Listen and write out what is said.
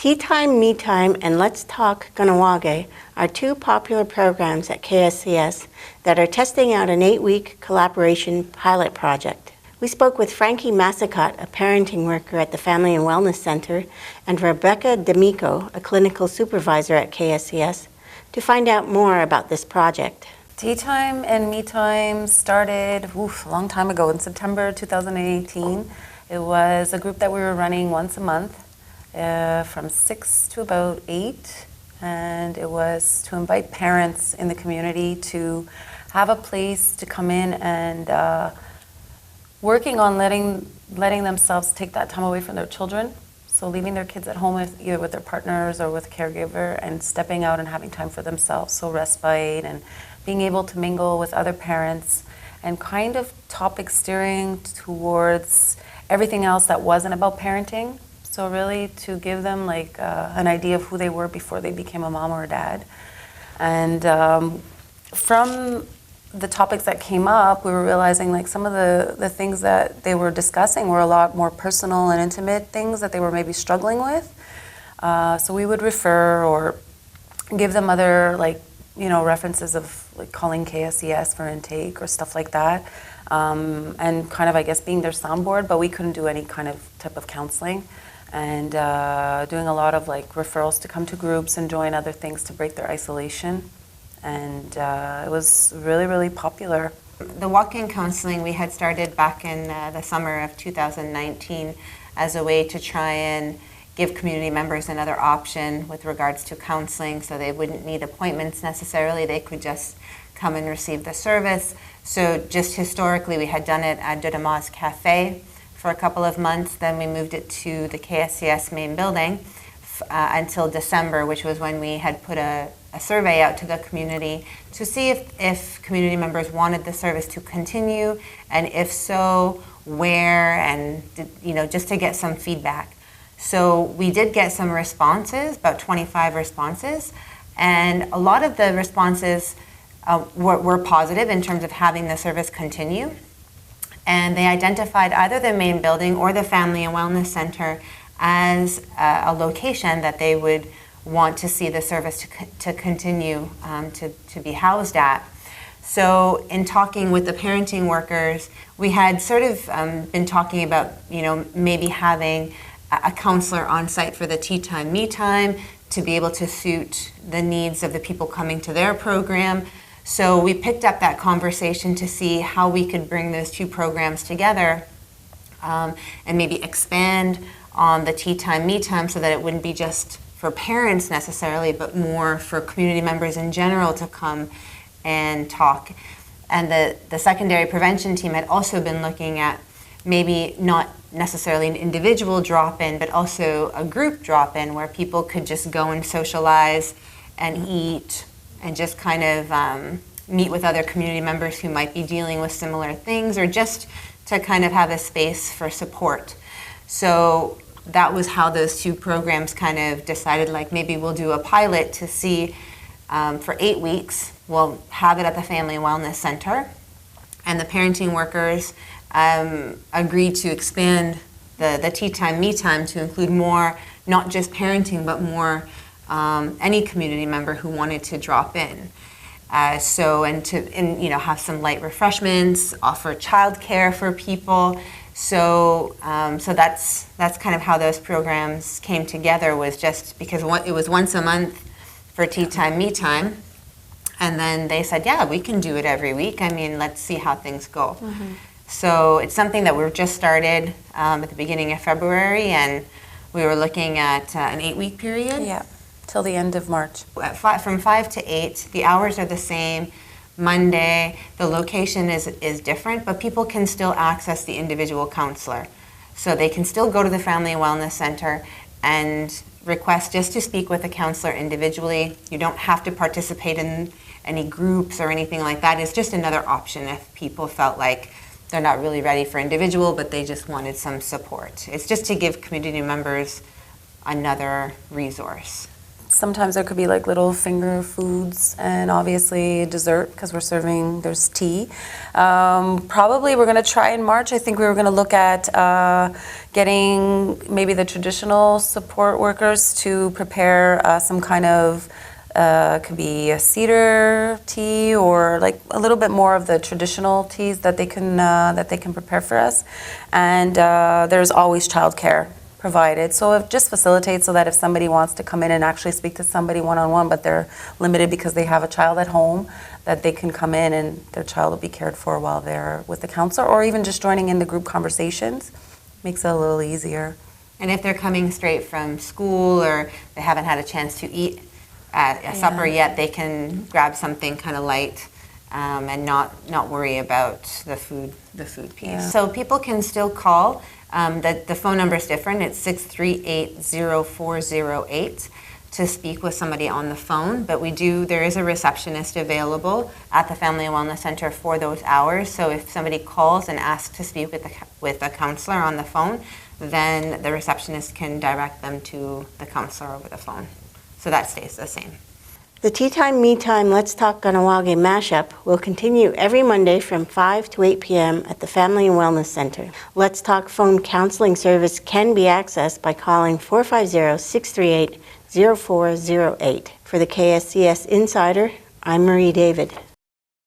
Tea Time, Me Time, and Let's Talk Kahnawake are two popular programs at KSCS that are testing out an 8-week collaboration pilot project. We spoke with Frankie Massicotte, a parenting worker at the Family and Wellness Centre, and Rebecca D'Amico, a clinical supervisor at KSCS, to find out more about this project. Tea Time and Me Time started a long time ago in September 2018. It was a group that we were running once a month from 6 to about 8, and it was to invite parents in the community to have a place to come in and working on letting themselves take that time away from their children. So leaving their kids at home either with their partners or with a caregiver and stepping out and having time for themselves. So respite and being able to mingle with other parents and kind of topic steering towards everything else that wasn't about parenting. So really to give them like an idea of who they were before they became a mom or a dad. And from the topics that came up, we were realizing like some of the things that they were discussing were a lot more personal and intimate things that they were maybe struggling with. So we would refer or give them other references of like calling KSCS for intake or stuff like that. And kind of, I guess, being their soundboard, but we couldn't do any kind of type of counseling. And doing a lot of like referrals to come to groups and join other things to break their isolation. And it was really, really popular. The WalkIn Counseling we had started back in the summer of 2019 as a way to try and give community members another option with regards to counseling, so they wouldn't need appointments necessarily, they could just come and receive the service. So just historically we had done it at Dodema's Cafe for a couple of months, then we moved it to the KSCS main building until December, which was when we had put a survey out to the community to see if community members wanted the service to continue, and if so, where, and just to get some feedback. So we did get some responses, about 25 responses, and a lot of the responses were positive in terms of having the service continue. And they identified either the main building or the Family and Wellness Centre as a location that they would want to see the service to continue to be housed at. So in talking with the parenting workers, we had sort of been talking about maybe having a counselor on site for the Tea Time, Me Time to be able to suit the needs of the people coming to their program. So we picked up that conversation to see how we could bring those two programs together and maybe expand on the Tea Time, Me Time so that it wouldn't be just for parents necessarily, but more for community members in general to come and talk. And the secondary prevention team had also been looking at maybe not necessarily an individual drop-in, but also a group drop-in where people could just go and socialize and eat and just kind of meet with other community members who might be dealing with similar things, or just to kind of have a space for support. So that was how those two programs kind of decided, like maybe we'll do a pilot to see for 8 weeks. We'll have it at the Family and Wellness Centre, and the parenting workers agreed to expand the Tea Time, Me Time to include more, not just parenting, but more any community member who wanted to drop in. Have some light refreshments, offer childcare for people. So that's kind of how those programs came together, was just because it was once a month for Tea Time, Me Time. And then they said, yeah, we can do it every week. I mean, let's see how things go. Mm-hmm. So it's something that we've just started at the beginning of February, and we were looking at an 8-week period. Yeah, till the end of March. From 5 to 8, the hours are the same. Monday, the location is different, but people can still access the individual counselor. So they can still go to the Family and Wellness Centre and request just to speak with a counselor individually. You don't have to participate in any groups or anything like that. It's just another option if people felt like they're not really ready for individual, but they just wanted some support. It's just to give community members another resource. Sometimes there could be like little finger foods and obviously dessert because there's tea. Probably we're going to try in March. I think we were going to look at getting maybe the traditional support workers to prepare some kind of could be a cedar tea or like a little bit more of the traditional teas that they can prepare for us. And there's always childcare provided. So it just facilitates so that if somebody wants to come in and actually speak to somebody one-on-one, but they're limited because they have a child at home, that they can come in and their child will be cared for while they're with the counselor, or even just joining in the group conversations makes it a little easier. And if they're coming straight from school or they haven't had a chance to eat a supper yet, they can grab something kind of light and not worry about the food piece. Yeah. So people can still call. The phone number is different. It's 638-0408 to speak with somebody on the phone. But there is a receptionist available at the Family Wellness Centre for those hours. So if somebody calls and asks to speak with a counselor on the phone, then the receptionist can direct them to the counselor over the phone. So that stays the same. The Tea Time, Me Time, Let's Talk Kahnawake mashup will continue every Monday from 5 to 8 p.m. at the Family and Wellness Centre. Let's Talk phone counseling service can be accessed by calling 450-638-0408. For the KSCS Insider, I'm Marie David.